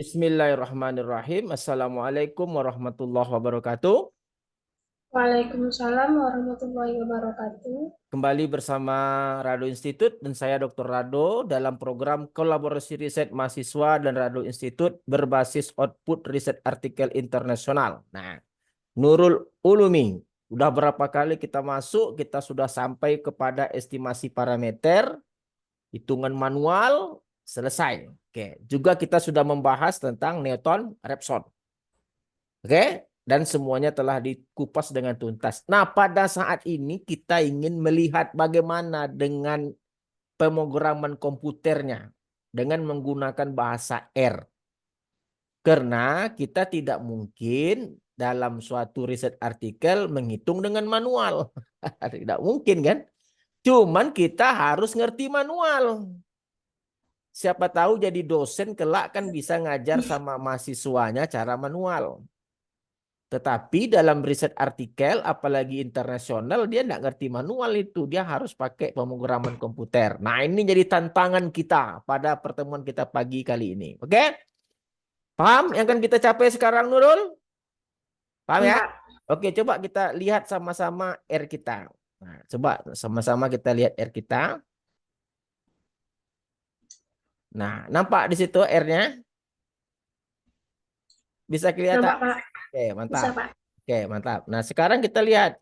Bismillahirrahmanirrahim. Assalamualaikum warahmatullahi wabarakatuh. Waalaikumsalam warahmatullahi wabarakatuh. Kembali bersama Rado Institute dan saya Dr. Rado dalam program kolaborasi riset mahasiswa dan Rado Institute berbasis output riset artikel internasional. Nah, Nurul Ulumi. Udah berapa kali kita masuk, kita sudah sampai kepada estimasi parameter, hitungan manual, selesai. Oke, juga kita sudah membahas tentang Newton-Raphson. Oke, dan semuanya telah dikupas dengan tuntas. Nah, pada saat ini kita ingin melihat bagaimana dengan pemrograman komputernya dengan menggunakan bahasa R. Karena kita tidak mungkin dalam suatu riset artikel menghitung dengan manual. Tidak mungkin kan? Cuman kita harus ngerti manual. Siapa tahu jadi dosen kelak kan bisa ngajar sama mahasiswanya cara manual. Tetapi dalam riset artikel, apalagi internasional, dia nggak ngerti manual itu. Dia harus pakai pemrograman komputer. Nah, ini jadi tantangan kita pada pertemuan kita pagi kali ini. Oke? Paham yang akan kita capai sekarang, Nurul? Paham ya? Ya, Oke, coba kita lihat sama-sama R kita. Nah, coba sama-sama kita lihat R kita. Nah, nampak di situ R-nya? Bisa kelihatan? nampak Pak. Oke, Bisa mantap. Pak. Oke, mantap. Nah, sekarang kita lihat.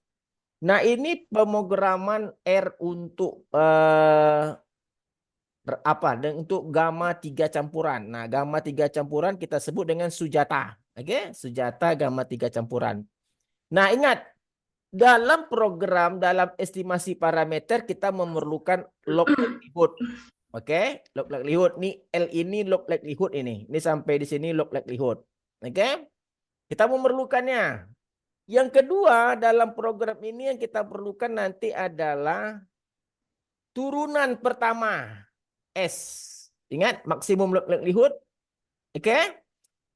Nah, ini pemrograman R untuk apa? Dan untuk gamma 3 campuran. Nah, gamma 3 campuran kita sebut dengan sujata. Oke, sujata gamma 3 campuran. Nah, ingat dalam program dalam estimasi parameter kita memerlukan log likelihood. Oke, log likelihood nih L ini log likelihood ini. Ini sampai di sini log likelihood. Oke? Kita memerlukannya. Yang kedua, dalam program ini yang kita perlukan nanti adalah turunan pertama S. Ingat maksimum likelihood. Oke?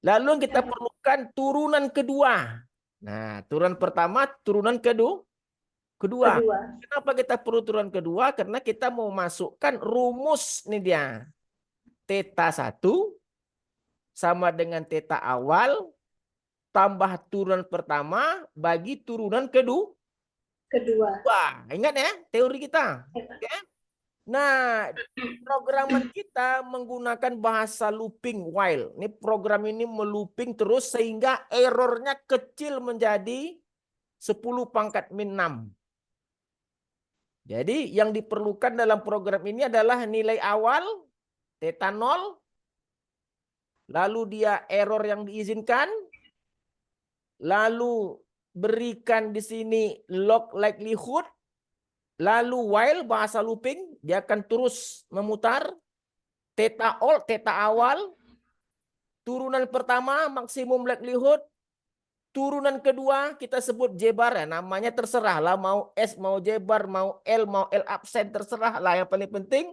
Lalu yang kita perlukan turunan kedua. Nah, turunan pertama, turunan kedua. Kedua. Kenapa kita perlu turunan kedua? Karena kita mau masukkan rumus nih dia. Theta 1 sama dengan theta awal tambah turunan pertama bagi turunan kedua. Kedua. Wah, ingat ya teori kita. Oke? Nah, programan kita menggunakan bahasa looping while. Ini program ini melooping terus sehingga errornya kecil menjadi 10 pangkat min 6. Jadi yang diperlukan dalam program ini adalah nilai awal theta 0, lalu dia error yang diizinkan, lalu berikan di sini log likelihood, lalu while bahasa looping dia akan terus memutar theta all, theta awal, turunan pertama maksimum likelihood, turunan kedua kita sebut J-bar ya, namanya terserah lah mau S mau J-bar mau L absen terserah lah, yang paling penting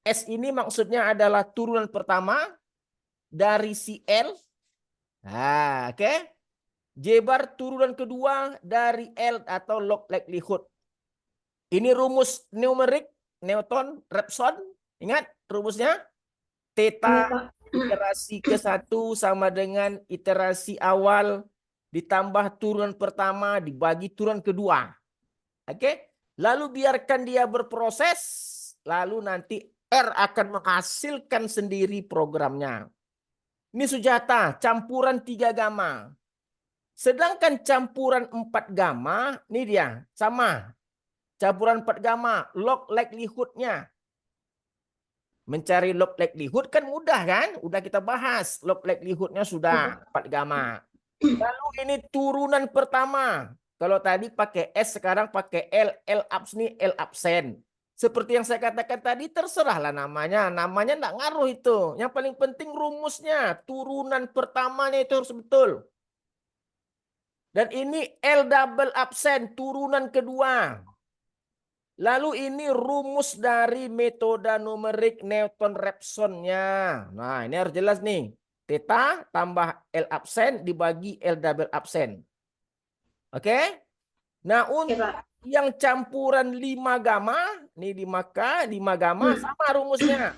S ini maksudnya adalah turunan pertama dari si L. Nah, oke. Okay? J-bar turunan kedua dari L atau log likelihood. Ini rumus numerik Newton-Raphson. Ingat rumusnya? Ini Theta Pak. iterasi ke-1 sama dengan iterasi awal ditambah turunan pertama dibagi turunan kedua. Oke? Lalu biarkan dia berproses, lalu nanti R akan menghasilkan sendiri programnya. Ini sujata, campuran 3 gamma. Sedangkan campuran 4 gamma, ini dia, sama. Campuran 4 gamma, log likelihood-nya. Mencari log likelihood kan mudah kan? Udah kita bahas. Log likelihood-nya sudah 4 gamma. Lalu ini turunan pertama. Kalau tadi pakai S, sekarang pakai L absen, L absen. Seperti yang saya katakan tadi, terserahlah namanya. Namanya enggak ngaruh itu. Yang paling penting rumusnya. Turunan pertamanya itu harus betul. Dan ini L double absen, turunan kedua. Lalu ini rumus dari metode numerik Newton-Raphson-nya. Nah, ini harus jelas nih. Theta tambah L absen dibagi L double absen. Oke? Nah, Oke untuk Pak. yang campuran 5 gamma, nih 5 gamma sama rumusnya.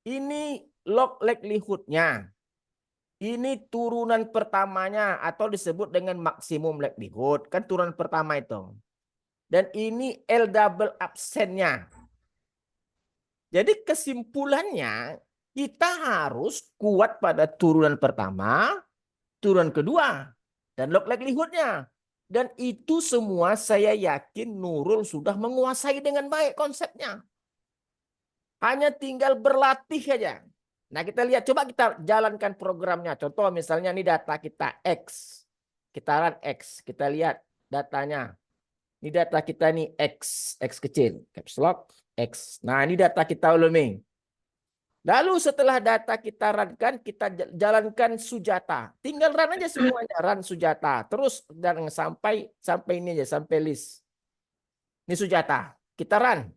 Ini log likelihood-nya. Ini turunan pertamanya atau disebut dengan maksimum likelihood. Kan turunan pertama itu. Dan ini L double absennya. Jadi kesimpulannya kita harus kuat pada turunan pertama, turunan kedua, dan log likelihoodnya. Dan itu semua saya yakin Nurul sudah menguasai dengan baik konsepnya. Hanya tinggal berlatih saja. Nah kita lihat, coba kita jalankan programnya. Contoh misalnya ini data kita X. Kita run X, kita lihat datanya. Ini data kita nih X kecil. Caps lock, X. Nah ini data kita ulang. Lalu setelah data kita runkan, kita jalankan Sujata. Tinggal run aja semuanya, run Sujata. Terus dan sampai ini aja, sampai list. Ini Sujata. Kita run.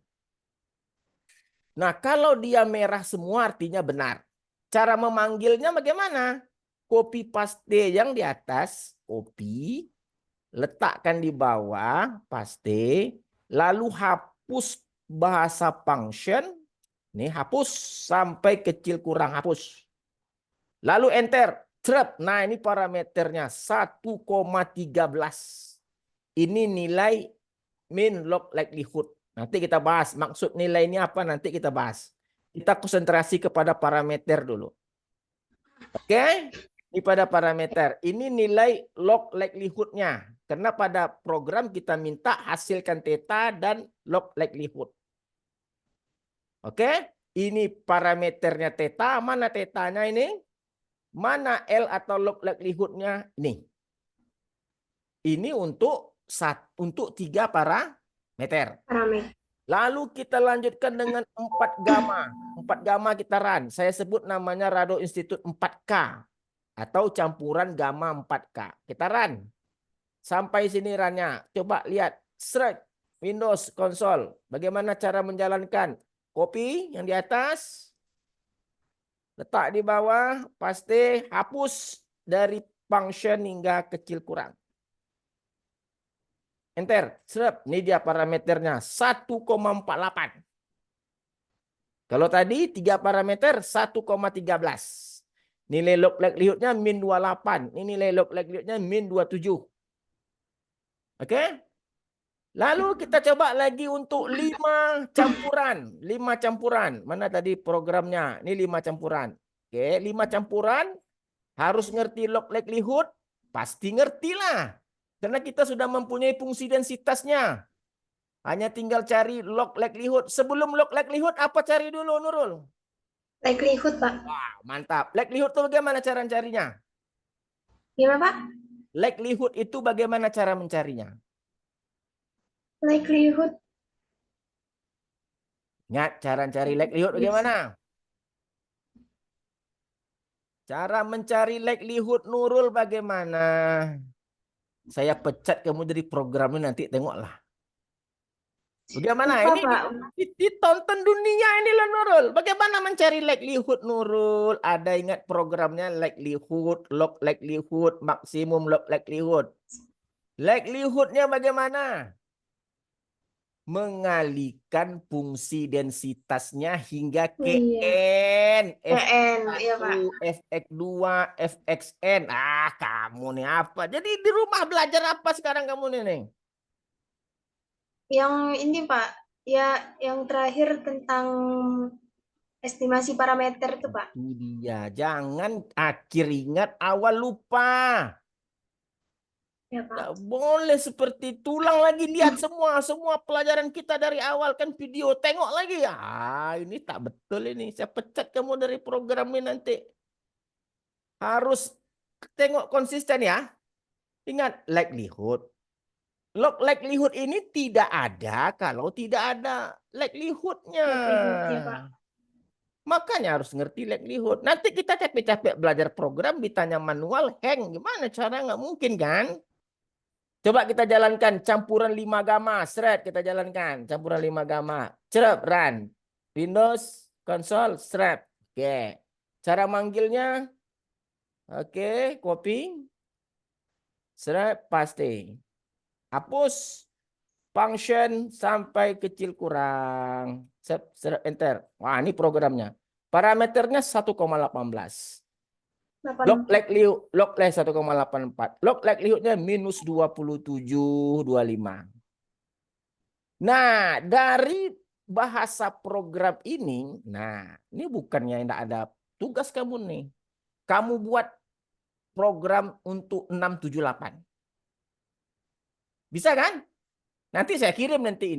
Nah, kalau dia merah semua artinya benar. Cara memanggilnya bagaimana? Copy paste yang di atas, copy, letakkan di bawah, paste, lalu hapus bahasa function. Ini hapus sampai kecil kurang hapus. Lalu enter. Trap. Nah ini parameternya 1,13. Ini nilai min log likelihood. Nanti kita bahas. Maksud nilai ini apa nanti kita bahas. Kita konsentrasi kepada parameter dulu. Oke. Ini pada parameter. Ini nilai log likelihood-nya. Karena pada program kita minta hasilkan theta dan log likelihood. Oke, ini parameternya theta. Mana tetanya ini? Mana L atau log likelihood-nya? Ini untuk 3 parameter. Lalu kita lanjutkan dengan 4 gamma. 4 gamma kita run. Saya sebut namanya Rado Institute 4K. Atau campuran gamma 4K. Kita run. Sampai sini runnya. Coba lihat. Search Windows Console. Bagaimana cara menjalankan? Copy yang di atas, letak di bawah, paste, hapus dari function hingga kecil kurang. Enter. Serap. Ini dia parameternya 1,48. Kalau tadi 3 parameter 1,13. Nilai log likelihood-nya min 28. Ini nilai log likelihood-nya min 27. Oke? Lalu kita coba lagi untuk 5 campuran. 5 campuran. Mana tadi programnya? Ini 5 campuran. Oke, 5 campuran. Harus ngerti log likelihood. Pasti ngerti lah. Karena kita sudah mempunyai fungsi densitasnya. Hanya tinggal cari log likelihood. Sebelum log likelihood, apa cari dulu Nurul? Likelihood, Pak. Wah, mantap. Likelihood itu bagaimana cara mencarinya? Gimana, Pak? Likelihood itu bagaimana cara mencarinya? Likelihood. Ingat, cara mencari likelihood bagaimana? Cara mencari likelihood Nurul bagaimana? Saya pecat kamu dari program ini nanti tengoklah. Bagaimana? Lupa, Ini Pak. ditonton dunia ini lah Nurul. Bagaimana mencari likelihood Nurul? Ada ingat programnya likelihood, log likelihood, maksimum log likelihood. Likelihoodnya bagaimana? Mengalihkan fungsi densitasnya hingga ke N. iya, Pak. Fx2, Fxn. Ah, kamu nih apa? Jadi di rumah belajar apa sekarang kamu nih? Yang ini, Pak. Ya, yang terakhir tentang estimasi parameter itu, Pak. Itu dia. Jangan akhir ingat, awal lupa. Ya, Pak. Tidak boleh seperti tulang lagi lihat semua pelajaran kita dari awal kan video tengok lagi ya. Ini tak betul ini. Saya pecat kamu dari program ini nanti. Harus tengok konsisten ya. Ingat likelihood. Log likelihood ini tidak ada kalau tidak ada likelihood-nya. Ya, Pak. Makanya harus ngerti likelihood. Nanti kita capek-capek belajar program ditanya manual, hang gimana cara, nggak mungkin kan? Coba kita jalankan campuran 5 gamma, shred kita jalankan campuran 5 gamma. Cerap run. Windows console shred. Oke. Cara manggilnya oke, copy. Shred paste. Hapus function sampai kecil kurang. Enter. Wah, ini programnya. Parameternya 1,18. Log likelihood 1,84. Log likelihoodnya minus 27,25. Nah, dari bahasa program ini, ini bukannya tidak ada tugas kamu nih. Kamu buat program untuk 678. Bisa kan? Nanti saya kirim nanti.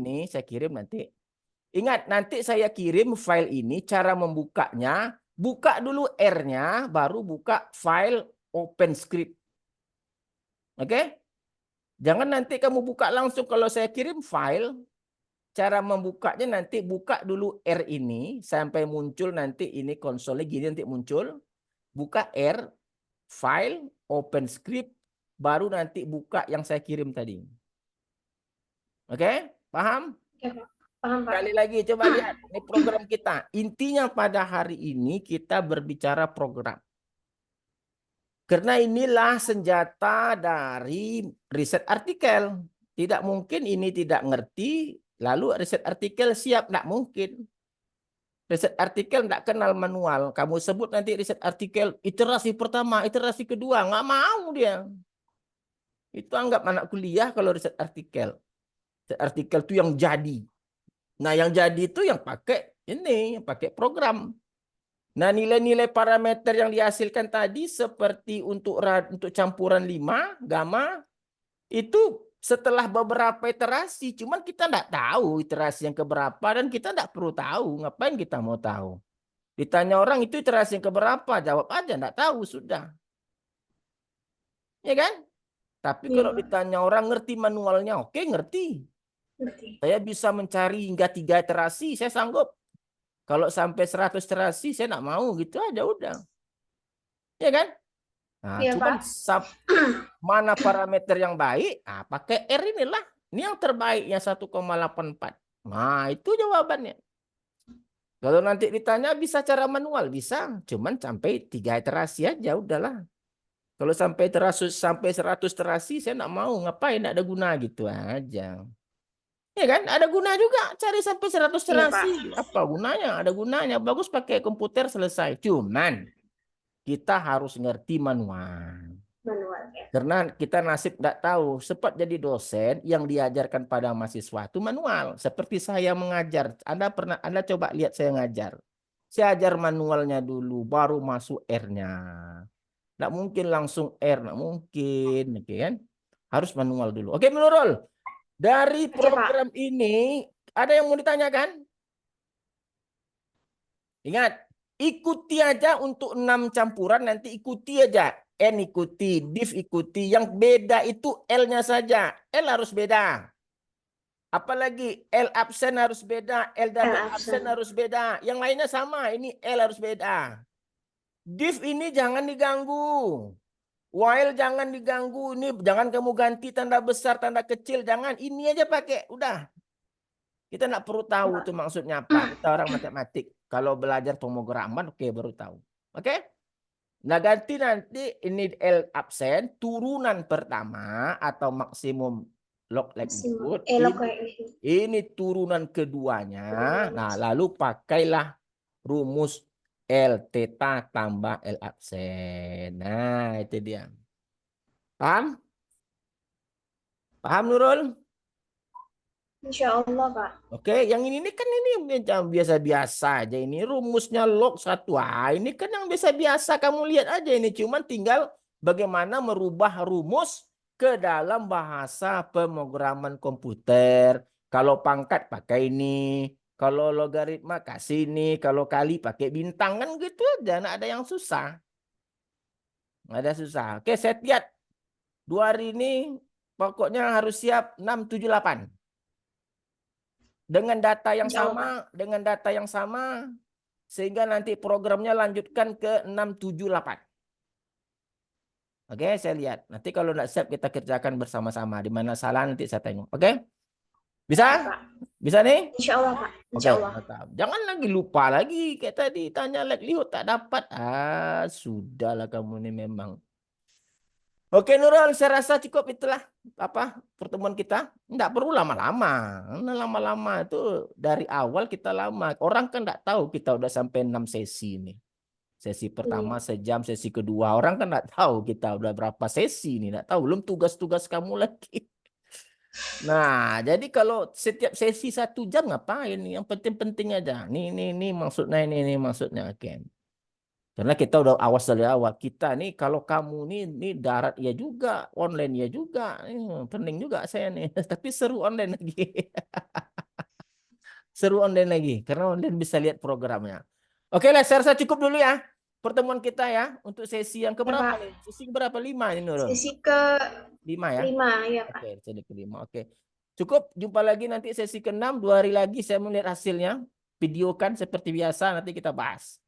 Ingat, nanti saya kirim file ini, cara membukanya, buka dulu R-nya, baru buka file OpenScript. Oke? Jangan nanti kamu buka langsung kalau saya kirim file, cara membukanya nanti buka dulu R ini, sampai muncul nanti ini konsolnya gini nanti muncul. Buka R, file, OpenScript, baru nanti buka yang saya kirim tadi. Oke? Paham? Oke, Pak. Paham, Pak. Sekali lagi coba lihat, ini program kita. Intinya pada hari ini kita berbicara program. Karena inilah senjata dari riset artikel. Tidak mungkin ini tidak ngerti, lalu riset artikel siap, tidak mungkin. Riset artikel tidak kenal manual. Kamu sebut nanti riset artikel iterasi pertama, iterasi kedua, nggak mau dia. Itu anggap anak kuliah kalau riset artikel. Riset artikel itu yang jadi. Nah, yang jadi itu yang pakai ini, yang pakai program. Nah, nilai-nilai parameter yang dihasilkan tadi seperti untuk campuran 5, gamma, itu setelah beberapa iterasi, cuman kita tidak tahu iterasi yang keberapa dan kita tidak perlu tahu. Ngapain kita mau tahu? Ditanya orang itu iterasi yang keberapa, jawab aja, tidak tahu, sudah. Ya kan? Tapi kalau ditanya orang ngerti manualnya, oke, ngerti. Saya bisa mencari hingga 3 iterasi, saya sanggup. Kalau sampai 100 iterasi, saya tidak mau, gitu aja udah. Ya kan? Nah, Iya, cuman Pak. mana parameter yang baik, pakai R inilah. Ini yang terbaiknya 1,84. Nah, itu jawabannya. Kalau nanti ditanya bisa cara manual, bisa. Cuman sampai 3 iterasi aja, udahlah. Kalau sampai 100 iterasi, saya tidak mau. Ngapain, tidak ada guna gitu aja. Ya kan? Ada guna juga cari sampai 100 iterasi. Apa gunanya? Ada gunanya. Bagus pakai komputer selesai. Cuman kita harus ngerti manual. Karena kita nasib tidak tahu. Sempat jadi dosen yang diajarkan pada mahasiswa itu manual. Seperti saya mengajar. Anda coba lihat saya ngajar. Saya ajar manualnya dulu, baru masuk R-nya. Tidak mungkin langsung R, tidak mungkin. Oke, kan? Harus manual dulu. Oke, Nurul. Dari program ini, ada yang mau ditanyakan? Ingat, ikuti aja untuk 6 campuran, nanti ikuti aja. N ikuti, div ikuti. Yang beda itu L-nya saja. L harus beda. Apalagi L absen harus beda, L double absen harus beda. Yang lainnya sama, ini L harus beda. Div ini jangan diganggu. While jangan diganggu, ini jangan kamu ganti tanda besar, tanda kecil, jangan. Ini aja pakai, udah. Kita nggak perlu tahu itu maksudnya apa. Kita orang matematik. Kalau belajar pemrograman, oke, baru tahu. Oke? Nah, ganti nanti ini L absen, turunan pertama atau maksimum log likelihood. Ini turunan keduanya. Nah, lalu pakailah rumus L theta tambah L absen. Nah, itu dia. Paham? Paham, Nurul? Insya Allah, Pak. Oke, yang ini kan ini biasa-biasa aja. Ini rumusnya log 1. Ini kan yang biasa-biasa. Kamu lihat aja ini. Cuman tinggal bagaimana merubah rumus ke dalam bahasa pemrograman komputer. Kalau pangkat pakai ini. Kalau logaritma kasih ini. Kalau kali pakai bintang. Kan gitu aja. Nggak ada yang susah. Nggak ada susah. Oke, saya lihat. 2 hari ini pokoknya harus siap 678. Dengan data yang sama, sehingga nanti programnya lanjutkan ke 678. Oke, saya lihat. Nanti kalau tidak siap kita kerjakan bersama-sama. Di mana salah nanti saya tengok. Oke? Bisa? Bisa nih? Insya Allah, Pak. Insya Allah. Jangan lagi lupa lagi. Kayak tadi tanya likelihood tak dapat. Sudahlah kamu ini memang. Oke, Nurul, saya rasa cukup itulah pertemuan kita. Enggak perlu lama-lama. Lama-lama itu dari awal kita lama. Orang kan enggak tahu kita udah sampai 6 sesi ini. Sesi Iya. pertama sejam, sesi kedua orang kan nggak tahu kita udah berapa sesi nih, nggak tahu belum tugas-tugas kamu lagi. Nah, jadi kalau setiap sesi 1 jam ngapain? Yang penting-penting aja. Nih maksudnya ini maksudnya. Oke. Karena kita udah awas dari awal. Kita nih kalau kamu nih darat ya juga, online ya juga. Pening juga saya nih. Tapi seru online lagi. Seru online lagi. Karena online bisa lihat programnya. Oke lah, saya rasa cukup dulu ya. Pertemuan kita ya. Untuk sesi yang Ya, keberapa Kak. nih? Sesi berapa? 5 ini Nurul. Sesi ke 5 ya. 5, ya, Kak. Oke, sesi kelima. Oke. Cukup. Jumpa lagi nanti sesi ke-6. 2 hari lagi saya melihat hasilnya. Videokan seperti biasa. Nanti kita bahas.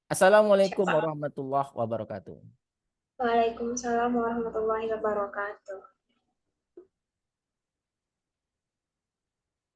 Assalamualaikum Siap, Pak. warahmatullahi wabarakatuh. Waalaikumsalam warahmatullahi wabarakatuh.